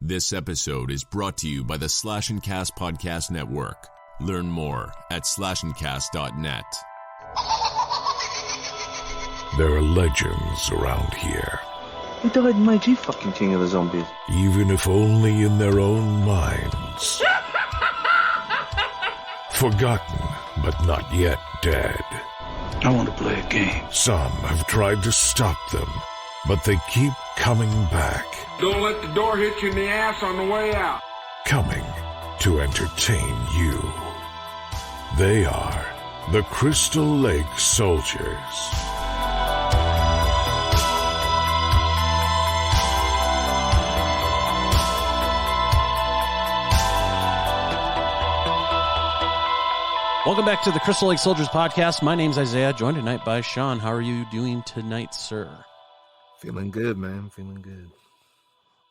This episode is brought to you by the Slash and Cast Podcast Network. Learn more at slashandcast.net. There are legends around here. Who died my G fucking king of the zombies? Even if only in their own minds. Forgotten, but not yet dead. I want to play a game. Some have tried to stop them, but they keep coming back. Don't let the door hit you in the ass on the way out. Coming to entertain you. They are the Crystal Lake Soldiers. Welcome back to the Crystal Lake Soldiers podcast. My name's Isaiah, joined tonight by Sean. How are you doing tonight, sir? Feeling good, man. Feeling good.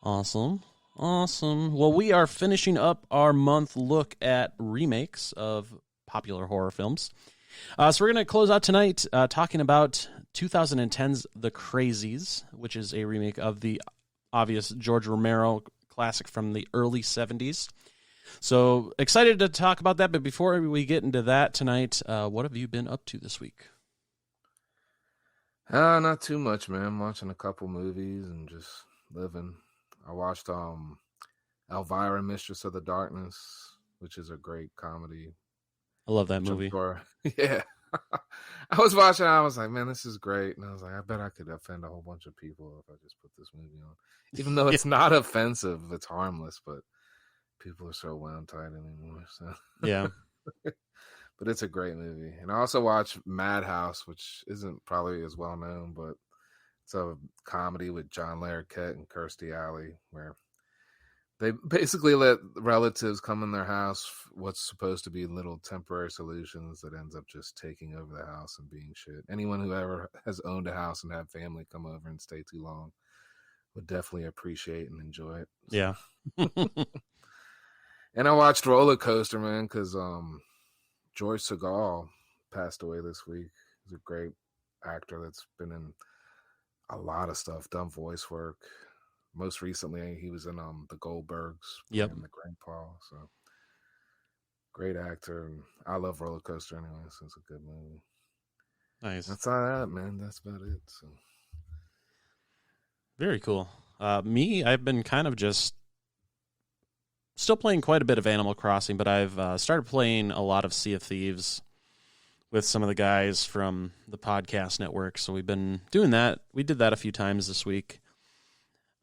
Awesome. Well, we are finishing up our month look at remakes of popular horror films. So we're going to close out tonight talking about 2010's The Crazies, which is a remake of the obvious George Romero classic from the early 70s. So excited to talk about that, but before we get into that tonight, what have you been up to this week? Not too much, man. I'm watching a couple movies and just living. I watched Elvira, Mistress of the Darkness, which is a great comedy. I love that movie. Yeah. I was watching it, I was like, man, this is great. And I was like, I bet I could offend a whole bunch of people if I just put this movie on. Even though it's not offensive, it's harmless, but people are so wound tight anymore. So Yeah. But it's a great movie. And I also watched Madhouse, which isn't probably as well known, but it's a comedy with John Larroquette and Kirstie Alley, where they basically let relatives come in their house, what's supposed to be little temporary solutions that ends up just taking over the house and being shit. Anyone who ever has owned a house and had family come over and stay too long would definitely appreciate and enjoy it. Yeah. And I watched Roller Coaster, man, because George Segal passed away this week. He's a great actor that's been in a lot of stuff, done voice work. Most recently, he was in The Goldbergs, Yep. and The Grandpa. So great actor, and I love Roller Coaster anyway, so it's a good movie. Nice. That's all that, man. That's about it. So Very cool. Me, I've been kind of just still playing quite a bit of Animal Crossing, but I've started playing a lot of Sea of Thieves with some of the guys from the podcast network. So we've been doing that. We did that a few times this week,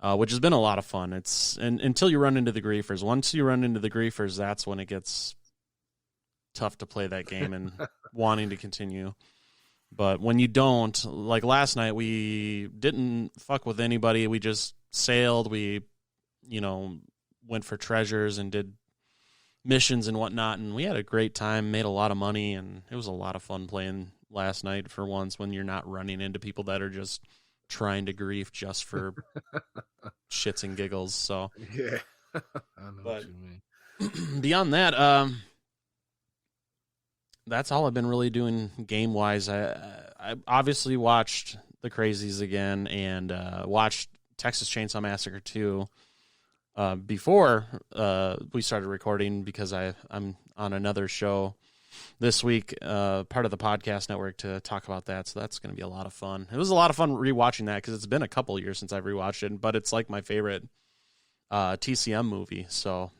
which has been a lot of fun. And until you run into the griefers. Once you run into the griefers, that's when it gets tough to play that game and wanting to continue. But when you don't, like last night, we didn't fuck with anybody. We just sailed. We, went for treasures and did missions and whatnot, and we had a great time, made a lot of money, and it was a lot of fun playing last night for once when you're not running into people that are just trying to grief just for shits and giggles. So yeah, I know what you mean. Beyond that, that's all I've been really doing game-wise. I obviously watched The Crazies again and watched Texas Chainsaw Massacre 2 before we started recording because I'm on another show this week, part of the podcast network, to talk about that. So that's going to be a lot of fun. It was a lot of fun rewatching that because it's been a couple years since I've rewatched it, but it's like my favorite TCM movie. So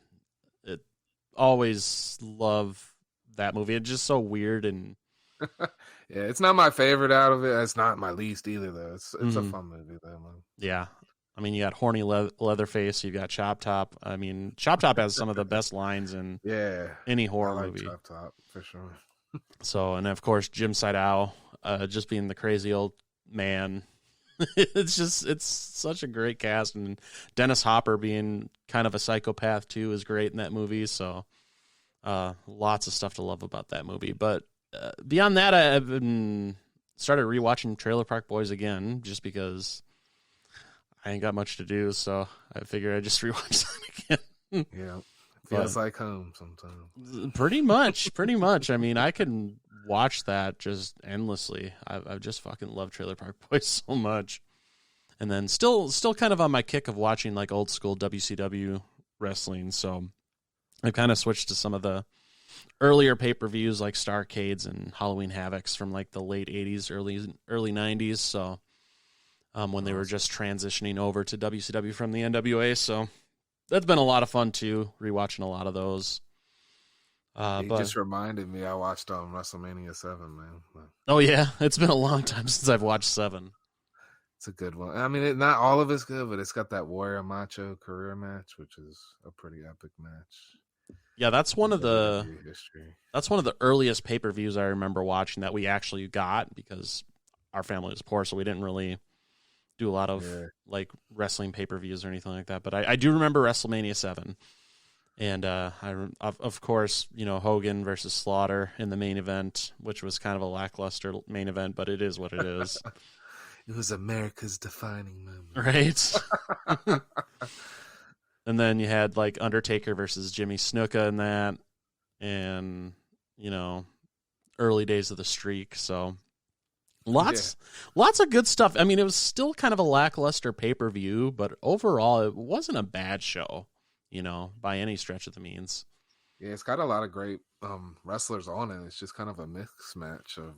it always love that movie. It's just so weird and yeah, it's not my favorite out of it. It's not my least either, though. It's a fun movie, though, man. Yeah. I mean, you got horny Leatherface. You got Chop Top. I mean, Chop Top has some of the best lines in any horror movie. Chop Top for sure. So, and of course, Jim Seidow, just being the crazy old man. It's such a great cast, and Dennis Hopper being kind of a psychopath too is great in that movie. So, lots of stuff to love about that movie. But beyond that, I've been started rewatching Trailer Park Boys again, just because I ain't got much to do, so I figured I'd just rewatch that again. Yeah. Feels like home sometimes. Pretty much. I mean, I can watch that just endlessly. I've just fucking loved Trailer Park Boys so much. And then still kind of on my kick of watching like old school WCW wrestling. So I've kind of switched to some of the earlier pay-per-views like Starrcades and Halloween Havocs from like the late 80s, early 90s. So when they were just transitioning over to WCW from the NWA. So that's been a lot of fun too, rewatching a lot of those. You just reminded me I watched WrestleMania 7, man. Oh yeah, it's been a long time since I've watched 7. It's a good one. I mean, not all of it's good, but it's got that Warrior Macho career match, which is a pretty epic match. Yeah, that's one of the earliest pay-per-views I remember watching that we actually got because our family was poor, so we didn't really do a lot of like wrestling pay-per-views or anything like that. But I do remember WrestleMania 7, and of course, you know, Hogan versus Slaughter in the main event, which was kind of a lackluster main event, but it is what it is. It was America's defining moment. Right? And then you had, like, Undertaker versus Jimmy Snuka in that, and, you know, early days of the streak. So lots of good stuff. I mean, it was still kind of a lackluster pay-per-view, but overall it wasn't a bad show, you know, by any stretch of the means. Yeah, it's got a lot of great wrestlers on it. It's just kind of a mixed match of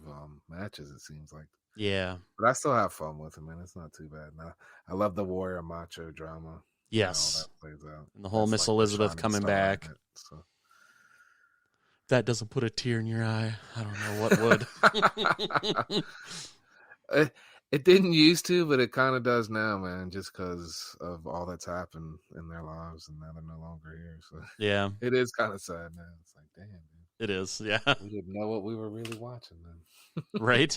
matches, it seems like. Yeah. But I still have fun with it, man. It's not too bad. Now, I love the Warrior Macho drama. Yes. That plays out. And the whole Miss Elizabeth coming back. So. That doesn't put a tear in your eye. I don't know what would. It didn't used to, but it kind of does now, man, just because of all that's happened in their lives, and now they're no longer here. So yeah. It is kind of sad now. It's like, damn, dude. It is, yeah. We didn't know what we were really watching then. Right?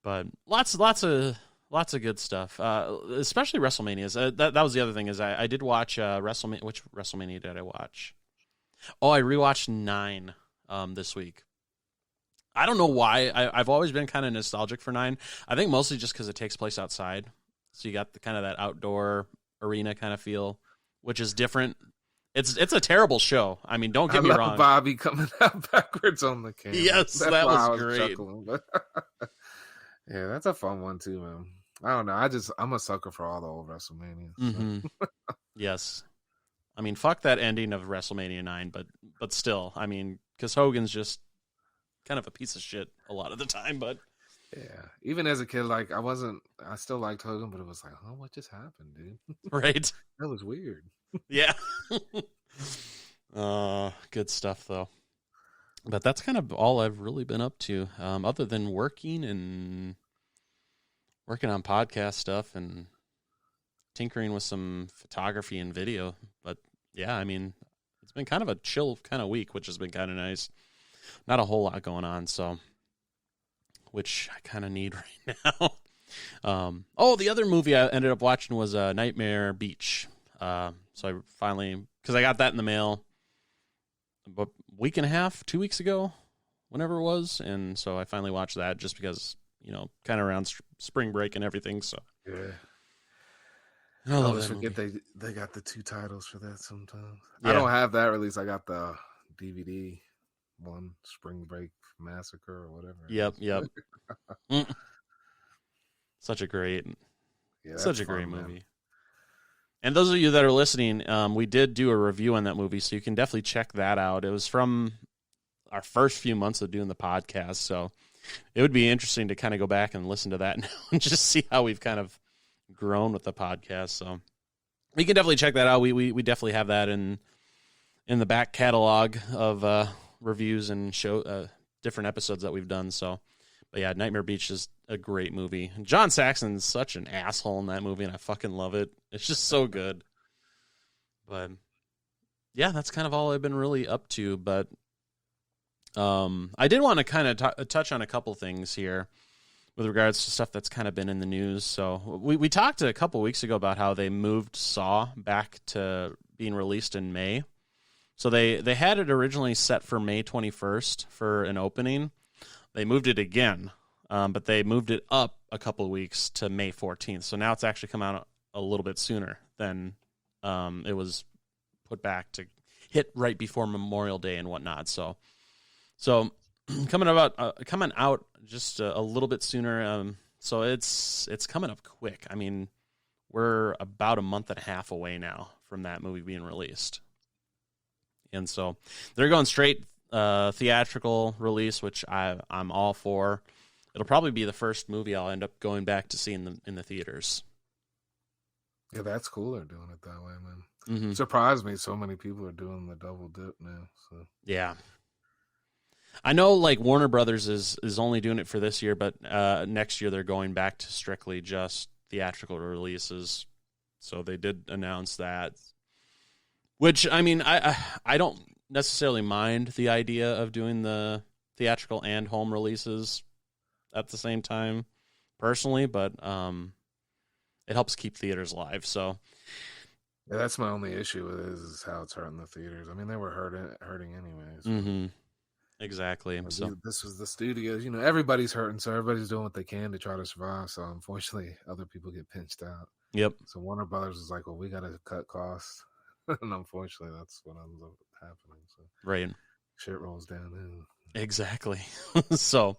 But lots of good stuff, especially WrestleManias. That was the other thing is I did watch WrestleMania. Which WrestleMania did I watch? Oh, I rewatched 9 this week. I don't know why. I've always been kind of nostalgic for 9. I think mostly just because it takes place outside, so you got the kind of that outdoor arena kind of feel, which is different. It's a terrible show. I mean, don't get me wrong. Bobby coming out backwards on the camera. Yes, that was great. Chuckling, but yeah, that's a fun one too, man. I don't know. I'm a sucker for all the old WrestleManias. So. Mm-hmm. Yes. I mean, fuck that ending of WrestleMania 9, but still, I mean, because Hogan's just kind of a piece of shit a lot of the time, but yeah, even as a kid, like I still liked Hogan, but it was like, oh, what just happened, dude? Right? That was weird. Yeah. Good stuff though. But that's kind of all I've really been up to, other than working on podcast stuff and tinkering with some photography and video. But yeah, I mean, it's been kind of a chill kind of week, which has been kind of nice. Not a whole lot going on, so which I kind of need right now. The other movie I ended up watching was Nightmare Beach. So I finally, because I got that in the mail about a week and a half, 2 weeks ago, whenever it was, and so I finally watched that just because, you know, kind of around spring break and everything. So yeah. I always forget they got the 2 titles for that sometimes. Yeah. I don't have that release. I got the DVD one, Spring Break Massacre or whatever. Yep. Such a great movie. Man. And those of you that are listening, we did do a review on that movie, so you can definitely check that out. It was from our first few months of doing the podcast, so it would be interesting to kind of go back and listen to that now and just see how we've kind of grown with the podcast. So we can definitely check that out. We definitely have that in the back catalog of reviews and show different episodes that we've done. So, but yeah, Nightmare Beach is a great movie. John Saxon's such an asshole in that movie, and I fucking love it. It's just so good. But yeah, that's kind of all I've been really up to. But I did want to kind of touch on a couple things here with regards to stuff that's kind of been in the news. So we talked a couple weeks ago about how they moved Saw back to being released in May. So they had it originally set for May 21st for an opening. They moved it again, but they moved it up a couple of weeks to May 14th. So now it's actually come out a little bit sooner than it was put back to hit right before Memorial Day and whatnot. So coming out just a little bit sooner. So it's coming up quick. I mean, we're about a month and a half away now from that movie being released. And so they're going straight theatrical release, which I'm all for. It'll probably be the first movie I'll end up going back to see in the theaters. Yeah, that's cool. They're doing it that way, man. Mm-hmm. Surprised me. So many people are doing the double dip now. So yeah, I know. Like Warner Brothers is only doing it for this year, but next year they're going back to strictly just theatrical releases. So they did announce that. Which I mean, I don't necessarily mind the idea of doing the theatrical and home releases at the same time, personally, but it helps keep theaters alive. So. Yeah, that's my only issue with it is how it's hurting the theaters. I mean, they were hurting anyways. Mm-hmm. Exactly. So this was the studios. You know, everybody's hurting, so everybody's doing what they can to try to survive. So unfortunately, other people get pinched out. Yep. So Warner Brothers is like, well, we got to cut costs, and unfortunately, that's what ends up happening. So right, shit rolls downhill. Exactly. so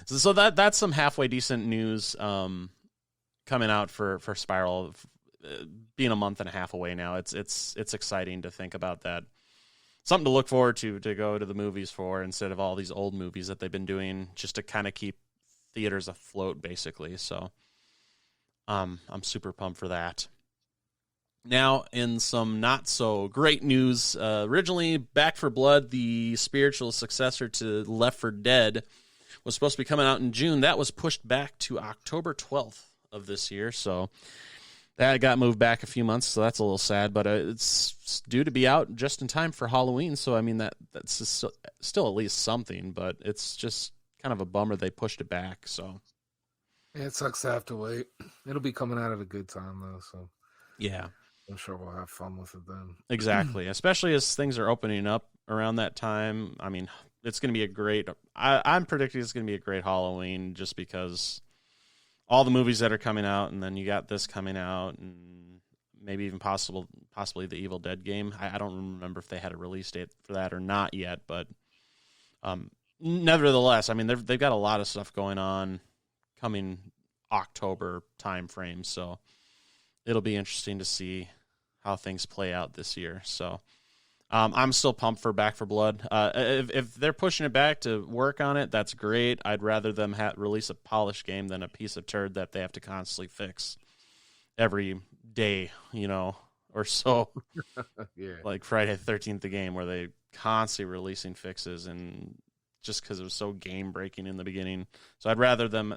that's some halfway decent news coming out for Spiral. Being a month and a half away now, it's exciting to think about that. Something to look forward to go to the movies for instead of all these old movies that they've been doing just to kind of keep theaters afloat, basically. So, I'm super pumped for that. Now, in some not so great news, originally Back 4 Blood, the spiritual successor to Left 4 Dead, was supposed to be coming out in June. That was pushed back to October 12th of this year. So. That got moved back a few months, so that's a little sad, but it's due to be out just in time for Halloween, so I mean, that's still at least something, but it's just kind of a bummer they pushed it back, so. Yeah, it sucks to have to wait. It'll be coming out at a good time, though, so. Yeah. I'm sure we'll have fun with it then. Exactly, especially as things are opening up around that time. I mean, it's going to be a great, I'm predicting it's going to be a great Halloween just because all the movies that are coming out, and then you got this coming out, and maybe even possibly the Evil Dead game. I don't remember if they had a release date for that or not yet, but nevertheless, I mean, they've got a lot of stuff going on coming October time frame, so it'll be interesting to see how things play out this year. So I'm still pumped for Back 4 Blood. If they're pushing it back to work on it, that's great. I'd rather them release a polished game than a piece of turd that they have to constantly fix every day, or so. Yeah. Like Friday the 13th, the game, where they constantly releasing fixes, and just because it was so game breaking in the beginning. So I'd rather them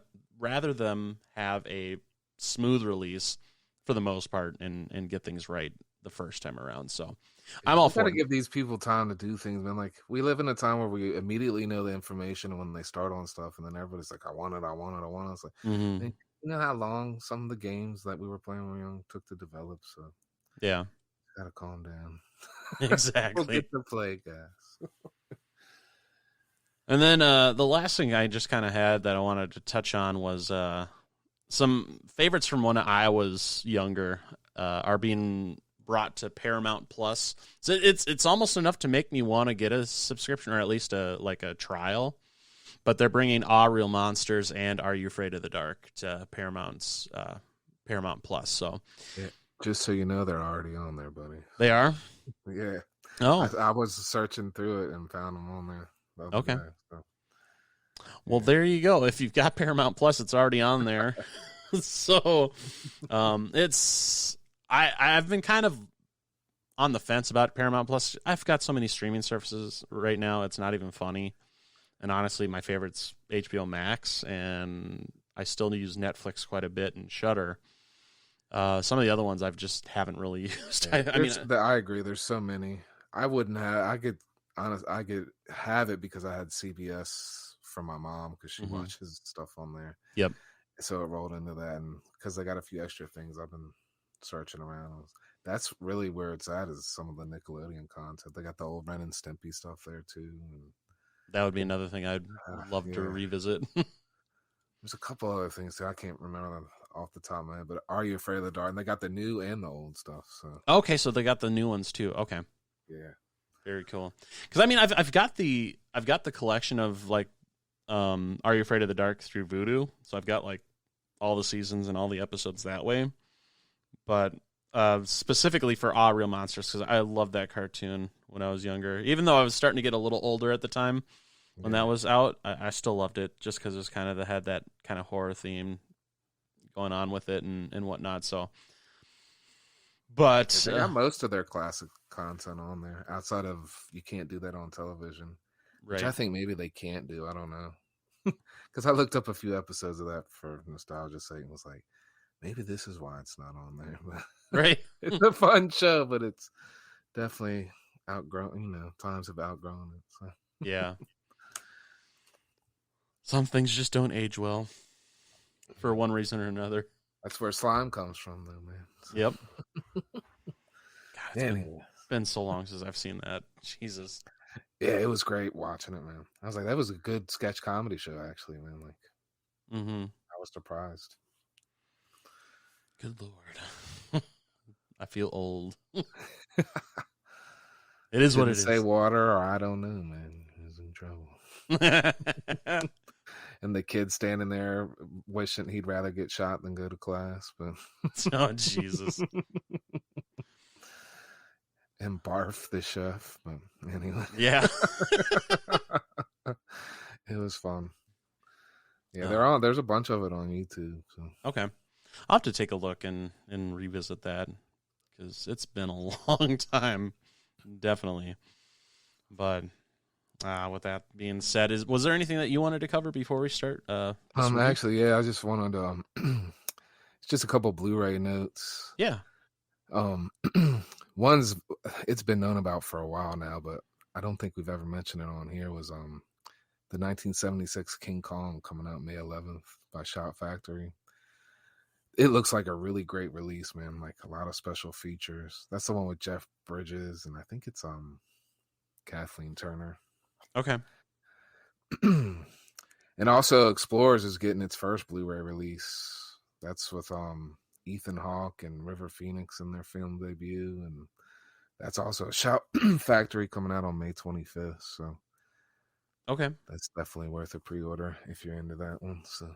have a smooth release for the most part and get things right the first time around. So I'm all for it. Got to give these people time to do things, man. Like, we live in a time where we immediately know the information when they start on stuff, and then everybody's like, I want it. It's like, you know how long some of the games that we were playing when we were young took to develop, so yeah. Gotta calm down. Exactly. We'll get to play, guys. And then the last thing I just kind of had that I wanted to touch on was some favorites from when I was younger are being brought to Paramount Plus. So it's almost enough to make me want to get a subscription, or at least a trial. But they're bringing Aw, Real Monsters and Are You Afraid of the Dark to Paramount Plus. So yeah, just so you know, they're already on there, buddy. They are? Yeah. Oh, I was searching through it and found them on there. Okay. Day, so. Well, there you go. If you've got Paramount Plus, it's already on there. So I've been kind of on the fence about Paramount Plus. I've got so many streaming services right now, it's not even funny. And honestly, my favorite's HBO Max, and I still use Netflix quite a bit and Shudder. Some of the other ones I've just haven't really used. Yeah, I agree. There's so many. I wouldn't have. I could have it because I had CBS from my mom because she watches stuff on there. Yep. So it rolled into that, and because I got a few extra things, I've been searching around. That's really where it's at, is some of the Nickelodeon content. They got the old Ren and Stimpy stuff there too. And that would be another thing I'd love to revisit. There's a couple other things too. I can't remember them off the top of my head, but Are You Afraid of the Dark? And they got the new and the old stuff. So okay, so they got the new ones too. Okay, yeah, very cool. Because I mean, I've got the collection of like, Are You Afraid of the Dark through Vudu. So I've got like all the seasons and all the episodes that way. But specifically for Ah Real Monsters, because I loved that cartoon when I was younger. Even though I was starting to get a little older at the time when that was out, I still loved it just because it was kind of had that kind of horror theme going on with it and whatnot. So, but they got most of their classic content on there outside of you can't do that on television, which I think maybe they can't do. I don't know. Because I looked up a few episodes of that for nostalgia's sake and was like, maybe this is why it's not on there. Right. It's a fun show, but it's definitely outgrown, times have outgrown it. So. Yeah. Some things just don't age well for one reason or another. That's where slime comes from, though, man. So. Yep. God, it's been so long since I've seen that. Jesus. Yeah, it was great watching it, man. I was like, that was a good sketch comedy show, actually, man. Like, I was surprised. Good Lord. I feel old. It is what it is. Say water or I don't know, man. He's in trouble. And the kid standing there wishing he'd rather get shot than go to class. But oh, Jesus. And Barf, the chef. But anyway. Yeah. It was fun. Yeah, there's a bunch of it on YouTube. So. Okay. I'll have to take a look and revisit that because it's been a long time. Definitely. But with that being said, was there anything that you wanted to cover before we start? Actually, yeah, I just wanted to. It's just a couple Blu-ray notes. Yeah. One's it's been known about for a while now, but I don't think we've ever mentioned it on here. Was the 1976 King Kong coming out May 11th by Shout Factory. It looks like a really great release, man. Like a lot of special features. That's the one with Jeff Bridges, and I think it's Kathleen Turner. Okay. And also Explorers is getting its first Blu-ray release. That's with Ethan Hawke and River Phoenix in their film debut, and that's also a Shout Factory coming out on May 25th. So, okay, that's definitely worth a pre-order if you're into that one. So,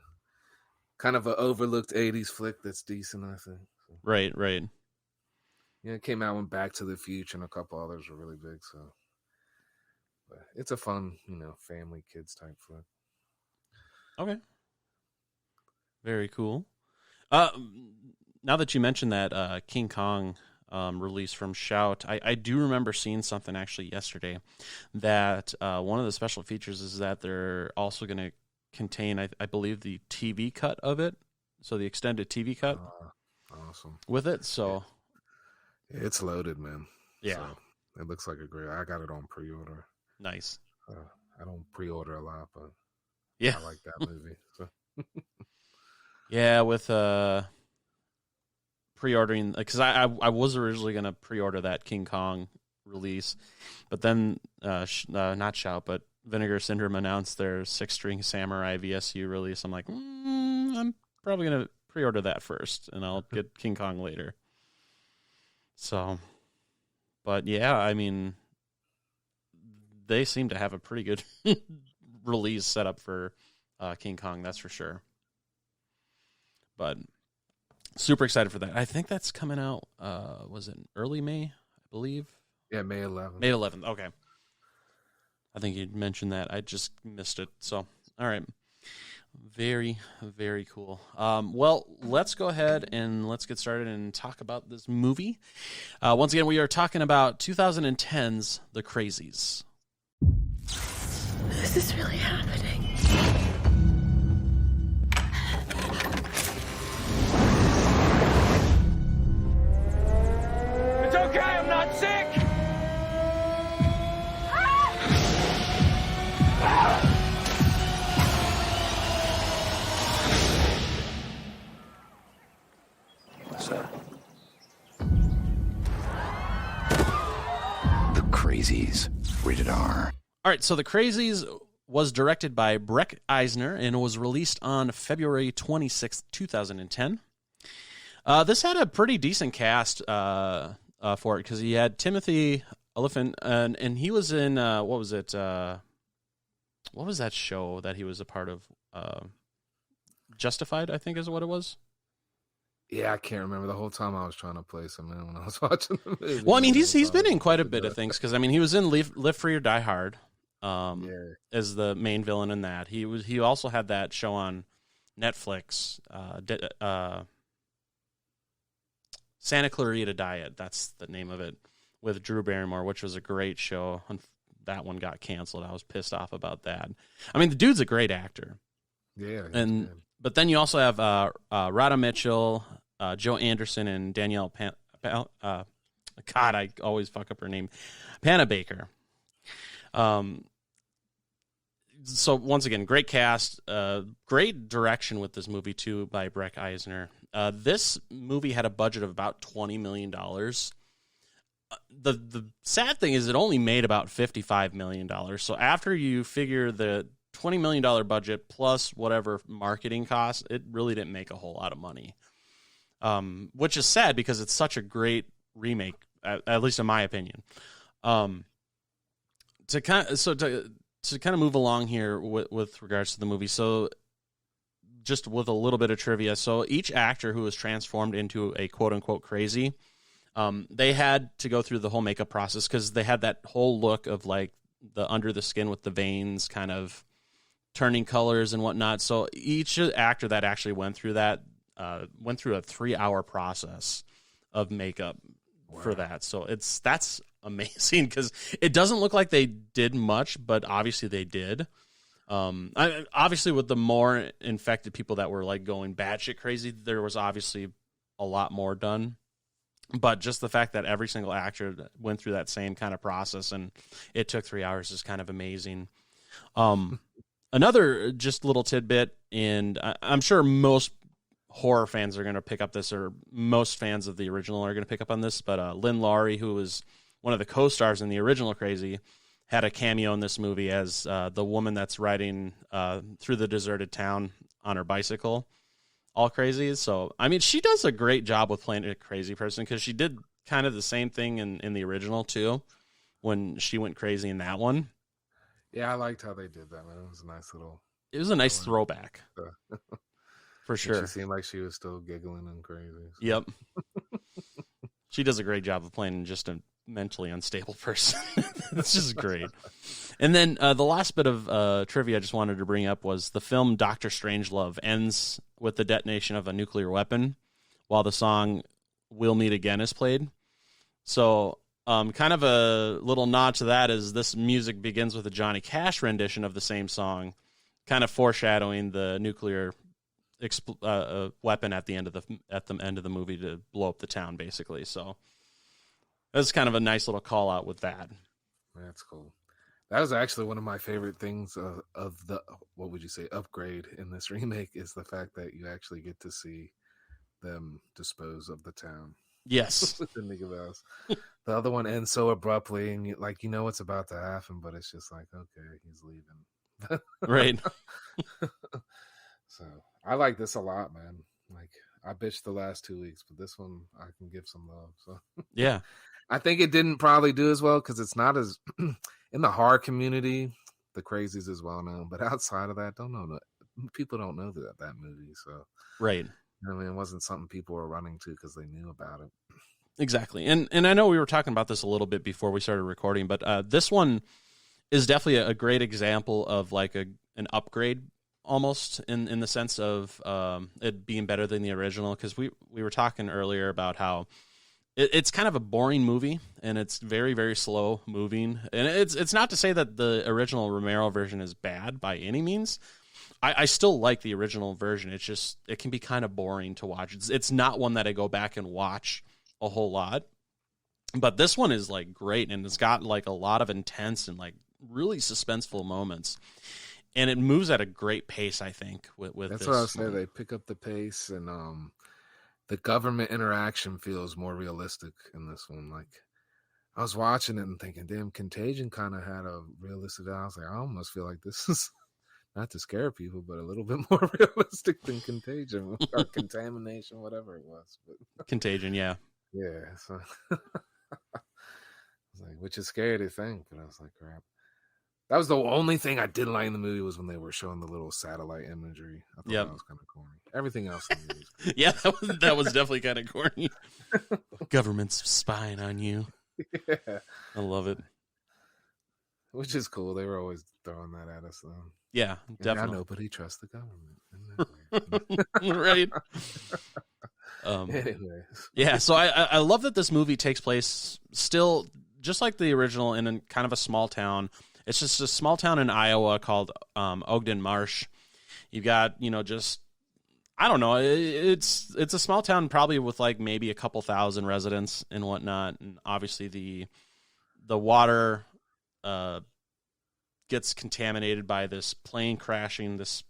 kind of an overlooked '80s flick that's decent, I think. So. Right. Yeah, it came out when Back to the Future and a couple others were really big. So, but it's a fun, family kids type flick. Okay. Very cool. Now that you mentioned that King Kong release from Shout, I do remember seeing something actually yesterday that one of the special features is that they're also going to contain, I believe, the TV cut of it, so the extended TV cut. Awesome. With it, so it's loaded, man. Yeah, so it looks like a great. I got it on pre-order. Nice. I don't pre-order a lot, but yeah, I like that movie. So. Yeah, with pre-ordering, because I was originally going to pre-order that King Kong release, but then not Shout, but Vinegar Syndrome announced their 6-string Samurai VSU release. I'm like, I'm probably going to pre-order that first, and I'll get King Kong later. So, but yeah, I mean, they seem to have a pretty good release set up for King Kong, that's for sure. But super excited for that. I think that's coming out, was it early May, I believe? Yeah, May 11th. May 11th, okay. I think you mentioned that. I just missed it. So, all right. Very, very cool. Well, let's go ahead and let's get started and talk about this movie. Once again, we are talking about 2010's The Crazies. Is this really happening? It's okay, I'm not sick! What's that? The Crazies. Rated R. All right, so The Crazies was directed by Breck Eisner and was released on February 26th, 2010. This had a pretty decent cast for it because he had Timothy Olyphant, and he was in, what was it? What was that show that he was a part of? Justified, I think is what it was. Yeah, I can't remember. The whole time I was trying to place him in when I was watching the movie. Well, I mean, he's been in quite a bit of things because I mean, he was in Live Free or Die Hard, as the main villain in that. He also had that show on Netflix, Santa Clarita Diet. That's the name of it, with Drew Barrymore, which was a great show. That one got canceled. I was pissed off about that. I mean, the dude's a great actor. Yeah, but then you also have Radha Mitchell, Joe Anderson, and Danielle God, I always fuck up her name, Panabaker. So once again, great cast, great direction with this movie too by Breck Eisner. This movie had a budget of about $20 million. The sad thing is it only made about $55 million. So after you figure the $20 million budget plus whatever marketing costs, it really didn't make a whole lot of money. Which is sad because it's such a great remake, at least in my opinion. To kind of move along here with regards to the movie. So just with a little bit of trivia. So each actor who was transformed into a quote unquote crazy, they had to go through the whole makeup process because they had that whole look of like the under the skin with the veins kind of turning colors and whatnot. So each actor that actually went through that went through a 3-hour process of makeup for that. So that's amazing because it doesn't look like they did much, but obviously they did. Obviously with the more infected people that were like going batshit crazy, there was obviously a lot more done. But just the fact that every single actor went through that same kind of process and it took 3 hours is kind of amazing. Another just little tidbit, and I'm sure most horror fans are going to pick up this, or most fans of the original are going to pick up on this, but Lynn Laurie, who was one of the co-stars in the original Crazy, had a cameo in this movie as the woman that's riding through the deserted town on her bicycle, all crazy. So, I mean, she does a great job with playing a crazy person because she did kind of the same thing in the original, too, when she went crazy in that one. Yeah, I liked how they did that, man. It was a nice little... It was a nice throwback. For sure. She seemed like she was still giggling and crazy. So. Yep. She does a great job of playing just a mentally unstable person. It's just great. And then the last bit of trivia I just wanted to bring up was the film Dr. Strangelove ends with the detonation of a nuclear weapon while the song We'll Meet Again is played. So kind of a little nod to that is this music begins with a Johnny Cash rendition of the same song, kind of foreshadowing the nuclear weapon at the end of the movie to blow up the town, basically. So that's kind of a nice little call out with that. That's cool. That was actually one of my favorite things of the, what would you say, upgrade in this remake is the fact that you actually get to see them dispose of the town. Yes. The other one ends so abruptly, and you know what's about to happen, but it's just like, okay, he's leaving. Right. So I like this a lot, man. Like I bitched the last 2 weeks, but this one I can give some love. So yeah, I think it didn't probably do as well because it's not as in the horror community. The Crazies is well known, but outside of that, people don't know that movie. So right. I mean, it wasn't something people were running to because they knew about it. Exactly. And I know we were talking about this a little bit before we started recording, but this one is definitely a great example of like an upgrade almost in the sense of it being better than the original. Because we were talking earlier about how it's kind of a boring movie and it's very, very slow moving. And it's not to say that the original Romero version is bad by any means. I still like the original version. It's just, it can be kind of boring to watch. It's not one that I go back and watch a whole lot, but this one is like great. And it's got like a lot of intense and like really suspenseful moments. And it moves at a great pace, I think, with That's this. what I was saying. They pick up the pace and the government interaction feels more realistic in this one. Like I was watching it and thinking, damn, Contagion kind of had a realistic, I was like, I almost feel like this is not to scare people, but a little bit more realistic than Contagion or Contamination, whatever it was. But Contagion, yeah. Yeah. So I was like, which is scary to think, but I was like, crap. That was the only thing I didn't like in the movie was when they were showing the little satellite imagery. I thought that was kind of corny. Everything else in the movie was cool. Yeah, that was definitely kind of corny. Government's spying on you. Yeah. I love it. Which is cool. They were always throwing that at us, though. Yeah, definitely. Nobody trusts the government. Right. Anyways. Yeah, so I love that this movie takes place still just like the original in a kind of a small town. It's just a small town in Iowa called Ogden Marsh. You've got, just, I don't know, it's a small town probably with like maybe a couple thousand residents and whatnot. And obviously the water gets contaminated by this plane crashing, this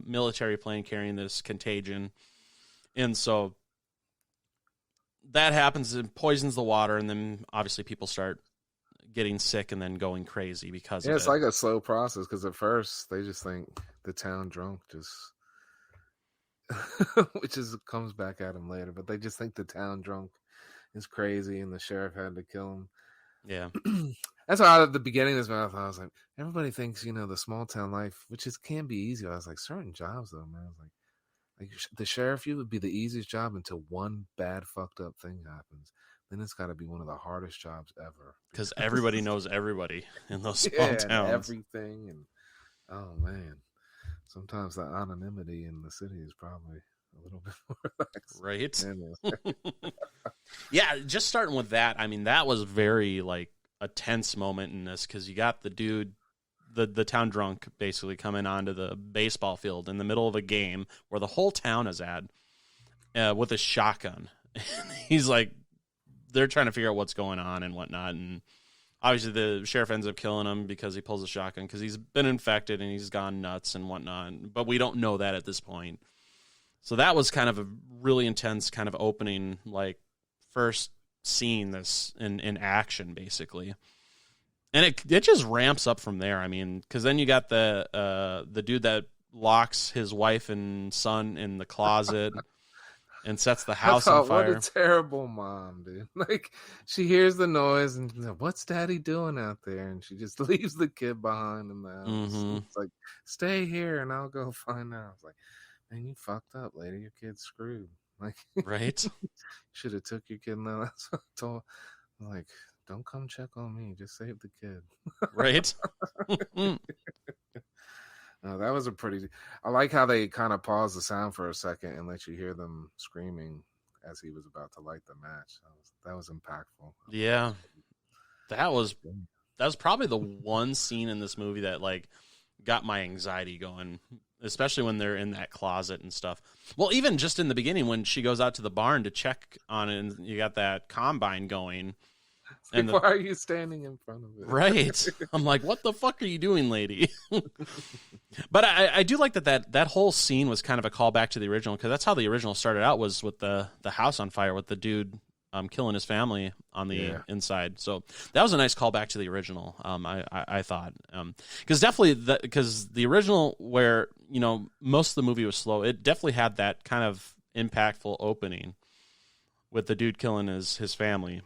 military plane carrying this contagion. And so that happens and poisons the water, and then obviously people start getting sick and then going crazy because of it. It's like a slow process because at first they just think the town drunk which comes back at them later, but they just think the town drunk is crazy and the sheriff had to kill him. Yeah. That's why at the beginning of this marathon, I was like, everybody thinks, the small town life, which can be easy. I was like, certain jobs though, man. I was like the sheriff, you would be the easiest job until one bad fucked up thing happens. Then it's got to be one of the hardest jobs ever. Because everybody knows everybody in those small towns. And everything. And oh, man. Sometimes the anonymity in the city is probably a little bit more relaxed. Right? Yeah, just starting with that. I mean, that was very, like, a tense moment in this because you got the dude, the town drunk, basically coming onto the baseball field in the middle of a game where the whole town is at with a shotgun. He's like, they're trying to figure out what's going on and whatnot, and obviously the sheriff ends up killing him because he pulls a shotgun because he's been infected and he's gone nuts and whatnot, but we don't know that at this point. So that was kind of a really intense kind of opening, like, first seeing this in action, basically. And it just ramps up from there. I mean, because then you got the dude that locks his wife and son in the closet and sets the house on fire. What a terrible mom, dude. Like, she hears the noise and she's like, what's daddy doing out there? And she just leaves the kid behind in the house. Mm-hmm. It's like, stay here and I'll go find out. I was like, man, you fucked up, lady. Your kid's screwed. Like, right? Should have took your kid. No, that's what I told. I'm like, don't come check on me. Just save the kid. Right? That was I like how they kind of pause the sound for a second and let you hear them screaming as he was about to light the match. That was impactful. Yeah. That was probably the one scene in this movie that, like, got my anxiety going, especially when they're in that closet and stuff. Well, even just in the beginning when she goes out to the barn to check on it and you got that combine going. And why are you standing in front of it? Right. I'm like, what the fuck are you doing, lady? But I do like that whole scene was kind of a callback to the original, because that's how the original started out, was with the house on fire with the dude killing his family on the inside. So that was a nice callback to the original, I thought. Because definitely, because the original, where, most of the movie was slow, it definitely had that kind of impactful opening with the dude killing his family.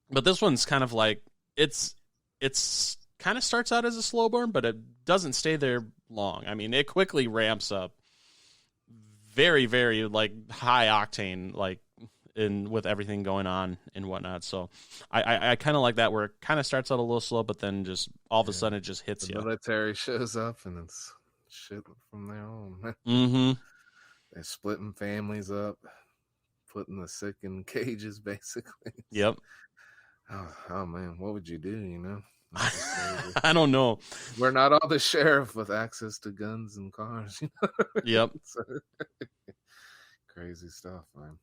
But this one's kind of like, it's kind of starts out as a slow burn, but it doesn't stay there long. I mean, it quickly ramps up very, very, like, high octane, like, with everything going on and whatnot. So I kind of like that, where it kind of starts out a little slow, but then just all of a sudden it just hits you. The military shows up and it's shit from there on. Mm-hmm. They're splitting families up, putting the sick in cages, basically. Yep. Oh man, what would you do, I don't know. We're not all the sheriff with access to guns and cars, Yep. So, crazy stuff, man.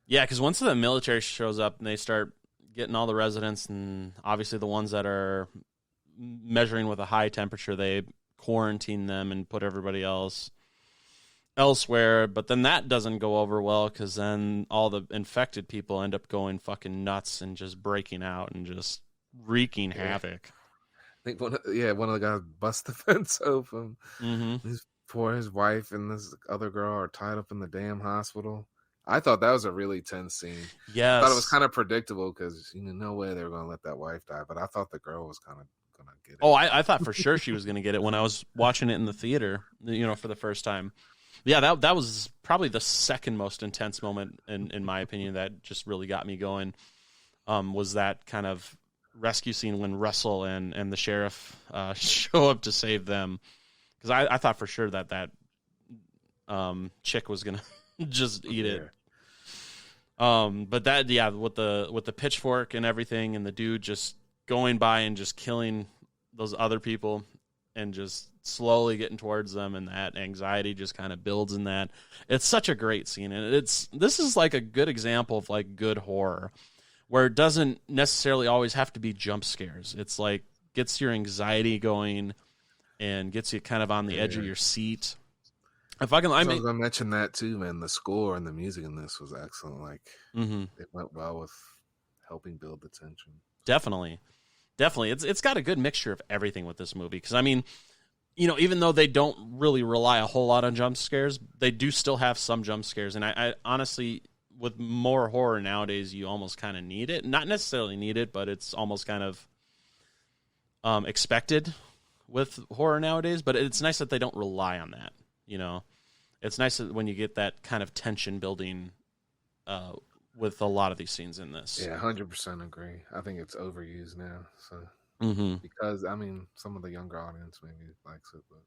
Yeah, because once the military shows up and they start getting all the residents, and obviously the ones that are measuring with a high temperature, they quarantine them and put everybody else elsewhere. But then that doesn't go over well, because then all the infected people end up going fucking nuts and just breaking out and just wreaking havoc. I think one of the guys bust the fence open. Mm-hmm. His wife and this other girl are tied up in the damn hospital. I thought that was a really tense scene. Yes. I thought it was kind of predictable, because no way they were going to let that wife die. But I thought the girl was kind of gonna get it. Oh, I thought for sure she was gonna get it when I was watching it in the theater, for the first time. Yeah, that was probably the second most intense moment in my opinion that just really got me going. Was that kind of rescue scene when Russell and the sheriff show up to save them, because I thought for sure that chick was gonna just eat it. But that, with the pitchfork and everything, and the dude just going by and just killing those other people and just slowly getting towards them, and that anxiety just kind of builds in that. It's such a great scene, and this is like a good example of like good horror, where it doesn't necessarily always have to be jump scares. It's like gets your anxiety going and gets you kind of on the edge of your seat. I was gonna mention that too, man. The score and the music in this was excellent. Like it went well with helping build the tension. Definitely. It's got a good mixture of everything with this movie, because I mean, even though they don't really rely a whole lot on jump scares, they do still have some jump scares. And I honestly, with more horror nowadays, you almost kind of need it. Not necessarily need it, but it's almost kind of expected with horror nowadays. But it's nice that they don't rely on that. It's nice that when you get that kind of tension building with a lot of these scenes in this. Yeah, 100% agree. I think it's overused now. So because I mean, some of the younger audience maybe likes it, but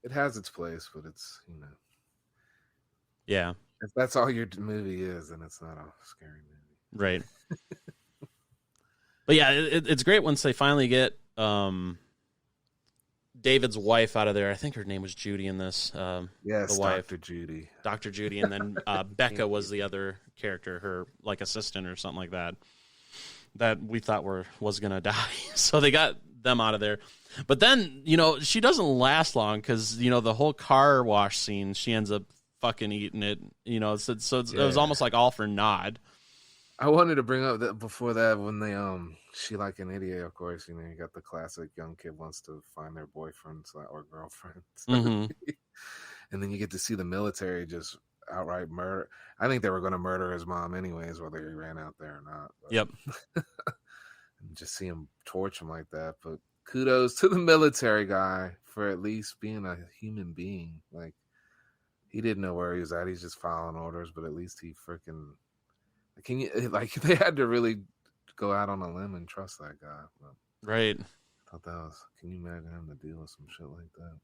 it has its place. But it's yeah. If that's all your movie is, then it's not a scary movie, right? But yeah, it's great once they finally get David's wife out of there. I think her name was Judy in this. Yes, the wife, Dr. Judy, and then Becca was the other character, her like assistant or something like that. That we thought was gonna die. So they got them out of there. But then she doesn't last long, because the whole car wash scene, she ends up fucking eating it. It was almost like all for naught. I wanted to bring up that before that, when they she like an idiot, of course, you got the classic young kid wants to find their boyfriend or girlfriend. And then you get to see the military just outright murder. I think they were going to murder his mom anyways, whether he ran out there or not. But, yep. And just see him torch him like that. But kudos to the military guy for at least being a human being. Like, he didn't know where he was at. He's just following orders, but at least he freaking... they had to really go out on a limb and trust that guy. But right. I thought that was... Can you imagine him to deal with some shit like that?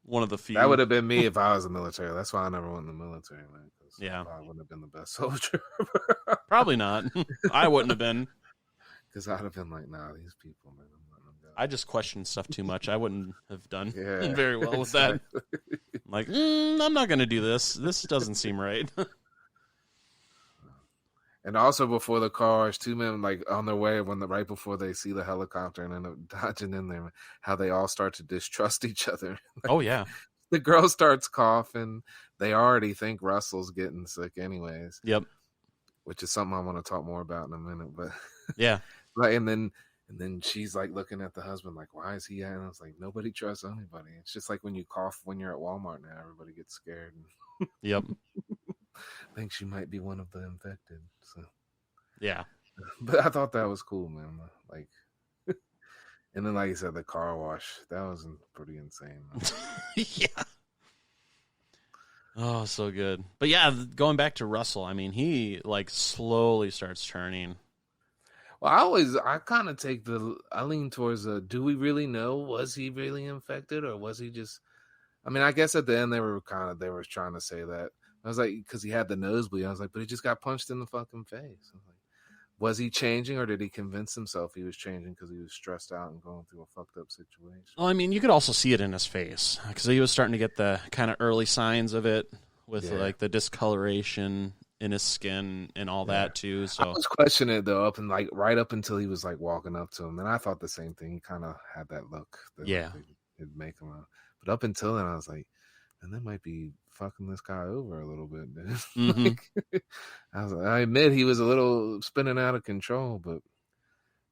One of the few. That would have been me if I was in the military. That's why I never went in the military, man. Yeah. I wouldn't have been the best soldier. Probably not. I wouldn't have been. Because I'd have been like, nah, these people, man, I'm letting them go. I just question stuff too much. I wouldn't have done Yeah, very well with that. Like, I'm not going to do this. This doesn't seem right. And also before the cars, two men like on their way right before they see the helicopter and end up dodging in there, how they all start to distrust each other. Oh yeah. The girl starts coughing. They already think Russell's getting sick anyways. Yep. Which is something I want to talk more about in a minute. But yeah. Right, and then she's like looking at the husband like, why is he at? And I was like, nobody trusts anybody. It's just like when you cough when you're at Walmart now, everybody gets scared. Yep. Thinks you might be one of the infected. So yeah. But I thought that was cool, man. Like, and then like you said, the car wash, that was pretty insane. Yeah. Oh, so good. But yeah, going back to Russell, I mean, he like slowly starts turning. Well, I kind of I lean towards do we really know? Was he really infected, or was he just? I mean, I guess at the end they were trying to say that. I was like, because he had the nosebleed. I was like, but he just got punched in the fucking face. I was like, was he changing, or did he convince himself he was changing because he was stressed out and going through a fucked up situation? Well, I mean, you could also see it in his face, because he was starting to get the kind of early signs of it with like the discoloration in his skin and all that too. So I was questioning it though, right up until he was like walking up to him, and I thought the same thing. He kind of had that look. That it'd make him out. But up until then, I was like, and that might be fucking this guy over a little bit, dude. Mm-hmm. I admit he was a little spinning out of control, but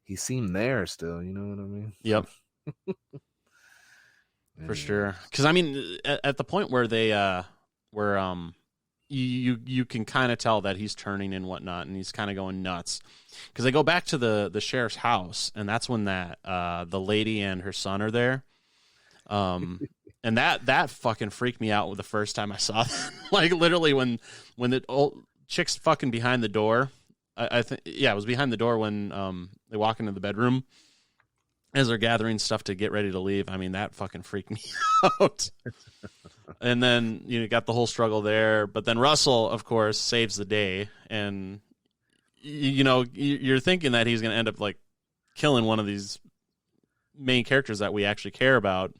he seemed there still. You know what I mean? Yep. For sure. Because I mean, at the point where they you can kind of tell that he's turning and whatnot, and he's kind of going nuts. Because they go back to the sheriff's house, and that's when that the lady and her son are there. And that fucking freaked me out the first time I saw that. Like literally when the old chick's fucking behind the door. I think it was behind the door when they walk into the bedroom as they're gathering stuff to get ready to leave. I mean, that fucking freaked me out. And then you got the whole struggle there, but then Russell, of course, saves the day, and you're thinking that he's going to end up like killing one of these main characters that we actually care about,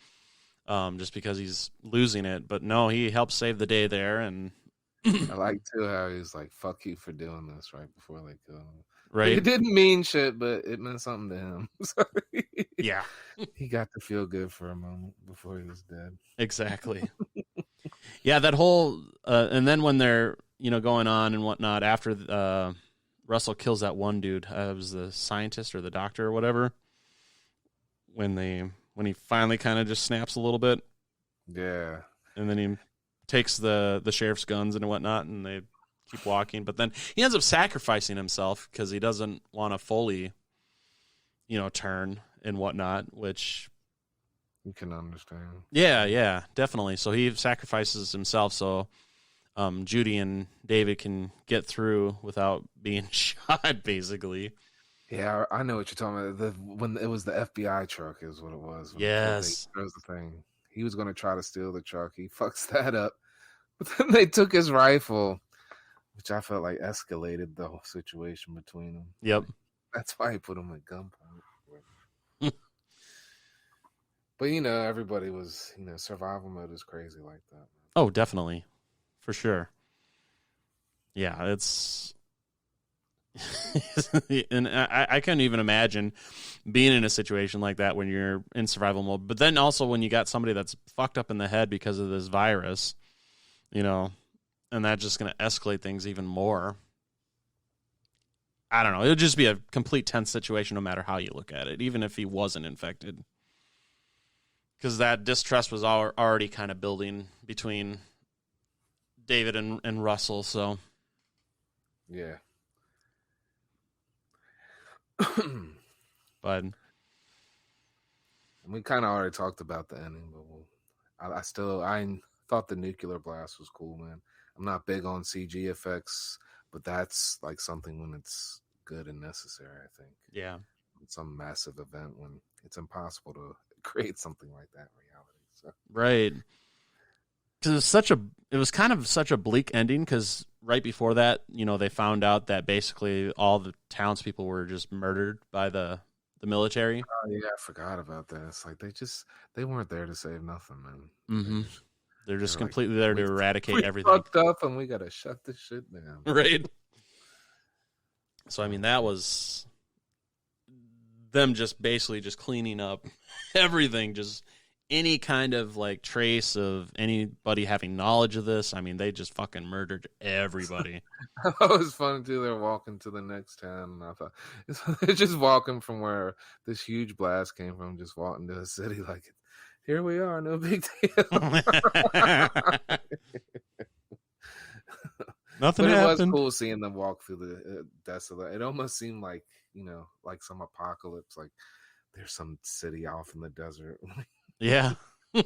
just because he's losing it. But no, he helps save the day there, and I like too how he's like, "Fuck you for doing this," right before they kill him. right? It didn't mean shit, but it meant something to him. So Yeah, he got to feel good for a moment before he was dead. exactly. Yeah, that whole and then when they're going on and whatnot after Russell kills that one dude, it was the scientist or the doctor or whatever. When he finally kind of just snaps a little bit, Yeah, and then he takes the sheriff's guns and whatnot, and they keep walking. But then he ends up sacrificing himself because he doesn't want to fully, turn and whatnot, which you can understand. yeah, definitely. So he sacrifices himself so Judy and David can get through without being shot, basically. Yeah, I know what you're talking about. When it was the FBI truck is what it was. Yes. That was the thing. He was going to try to steal the truck. He fucks that up. But then they took his rifle, which I felt like escalated the whole situation between them. Yep. That's why he put him at gunpoint. But, everybody was, survival mode is crazy like that. Oh, definitely. For sure. Yeah, it's... and I couldn't even imagine being in a situation like that when you're in survival mode. But then also when you got somebody that's fucked up in the head because of this virus, and that's just going to escalate things even more. I don't know. It would just be a complete tense situation no matter how you look at it, even if he wasn't infected. Because that distrust was already kind of building between David and Russell, so... Yeah. But we kind of already talked about the ending, but I thought the nuclear blast was cool, man. I'm not big on CG effects, but that's like something when it's good and necessary, I think. yeah. It's some massive event when it's impossible to create something like that in reality. So. Right. Because it was kind of such a bleak ending, because right before that, they found out that basically all the townspeople were just murdered by the military. Oh yeah, I forgot about that. It's like they weren't there to save nothing, man. Mm-hmm. They're just They're completely there to eradicate everything. Fucked up, and we gotta shut this shit down. Right. So I mean, that was them just basically just cleaning up everything, just any kind of like trace of anybody having knowledge of this. I mean, they just fucking murdered everybody. That was fun too. They're walking to the next town, and I thought they're just walking from where this huge blast came from, just walking to the city like, here we are, no big deal. Nothing but it happened. was cool seeing them walk through the desolate. It almost seemed like like some apocalypse, like there's some city off in the desert. Yeah. But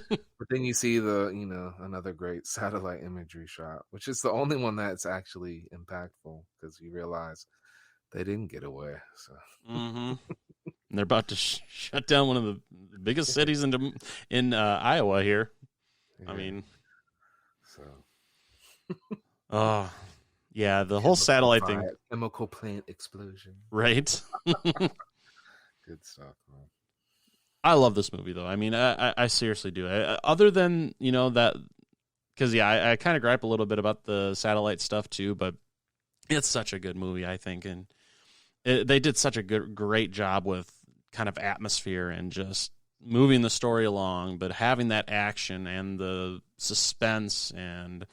then you see another great satellite imagery shot, which is the only one that's actually impactful, because you realize they didn't get away. So Mm-hmm. And they're about to shut down one of the biggest cities in Iowa here. Yeah. I mean, so. Oh, yeah, the whole satellite thing. Chemical plant explosion. Right. Good stuff, man. I love this movie, though. I mean, I seriously do. Other than, that, because, I kind of gripe a little bit about the satellite stuff, too, but it's such a good movie, I think. And they did such a great job with kind of atmosphere and just moving the story along, but having that action and the suspense and,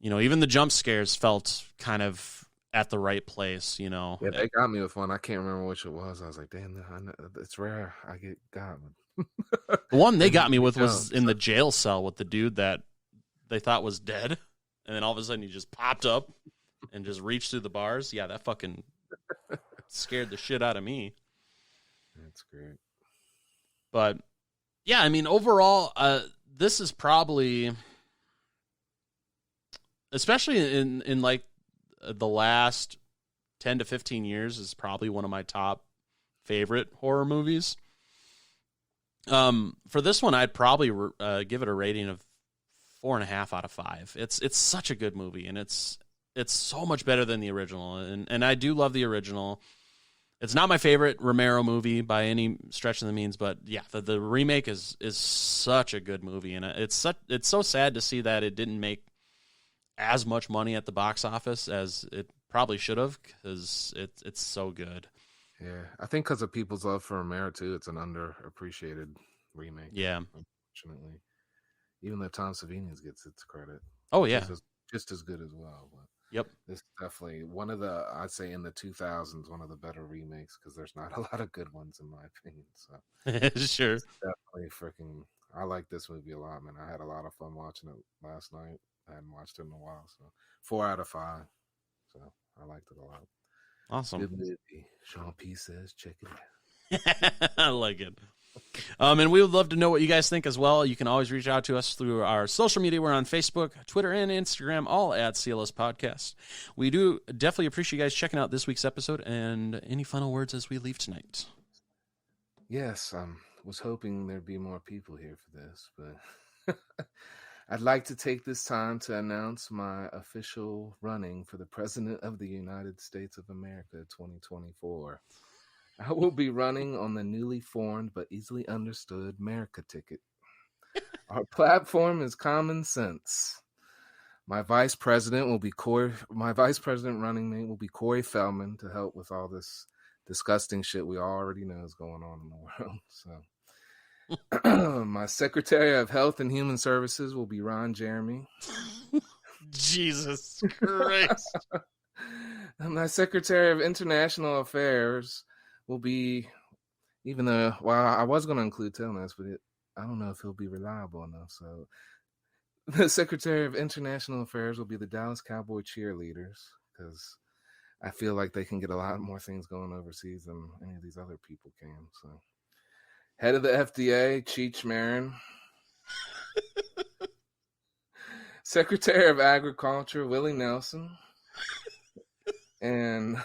even the jump scares felt kind of at the right place, Yeah, they got me with one. I can't remember which it was. I was like, damn, it's rare I get got one. The one they got me with was in the jail cell with the dude that they thought was dead. and then all of a sudden he just popped up and just reached through the bars. Yeah, that fucking scared the shit out of me. That's great. But yeah, I mean, overall, this is probably, especially in like the last 10 to 15 years, is probably one of my top favorite horror movies. For this one, I'd probably give it a rating of 4.5 out of 5. It's such a good movie, and it's so much better than the original, and I do love the original. It's not my favorite Romero movie by any stretch of the means, but yeah, the remake is such a good movie, and it's so sad to see that it didn't make as much money at the box office as it probably should have, because it's so good. Yeah, I think because of people's love for Romero too, it's an underappreciated remake. Yeah, unfortunately, even though Tom Savini gets its credit. Oh yeah, just as good as well. But yep, this is definitely one of the, I'd say in the 2000s, one of the better remakes, because there's not a lot of good ones in my opinion. So sure, it's definitely freaking. I like this movie a lot, man. I had a lot of fun watching it last night. I hadn't watched it in a while, so 4 out of 5. So I liked it a lot. Awesome. Good movie. Sean P says, check it out. I like it. And we would love to know what you guys think as well. You can always reach out to us through our social media. We're on Facebook, Twitter, and Instagram, all at CLS Podcast. We do definitely appreciate you guys checking out this week's episode. And any final words as we leave tonight? Yes, was hoping there'd be more people here for this, but I'd like to take this time to announce my official running for the President of the United States of America 2024. I will be running on the newly formed but easily understood America ticket. Our platform is common sense. My vice president running mate will be Corey Feldman, to help with all this disgusting shit we already know is going on in the world. So my Secretary of Health and Human Services will be Ron Jeremy. Jesus Christ. And my Secretary of International Affairs will be, even though, well, I was going to include Telness, but I don't know if he'll be reliable enough. So the Secretary of International Affairs will be the Dallas Cowboy cheerleaders, because I feel like they can get a lot more things going overseas than any of these other people can. So head of the FDA, Cheech Marin. Secretary of Agriculture, Willie Nelson. And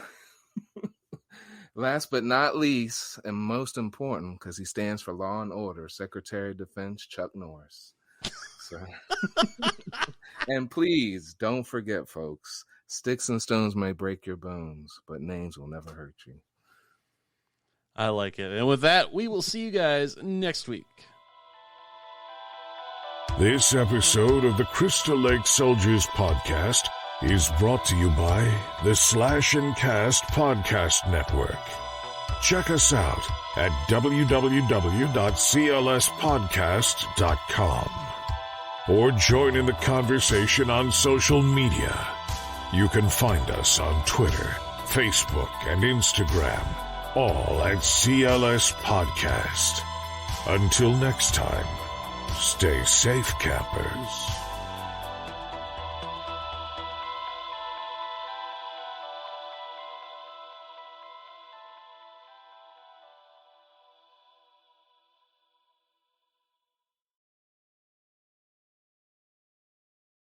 last but not least, and most important, because he stands for law and order, Secretary of Defense, Chuck Norris. So, and please don't forget, folks, sticks and stones may break your bones, but names will never hurt you. I like it. And with that, we will see you guys next week. This episode of the Crystal Lake Soldiers podcast is brought to you by the Slash and Cast Podcast Network. Check us out at www.clspodcast.com or join in the conversation on social media. You can find us on Twitter, Facebook, and Instagram, all at CLS Podcast. Until next time, stay safe, campers.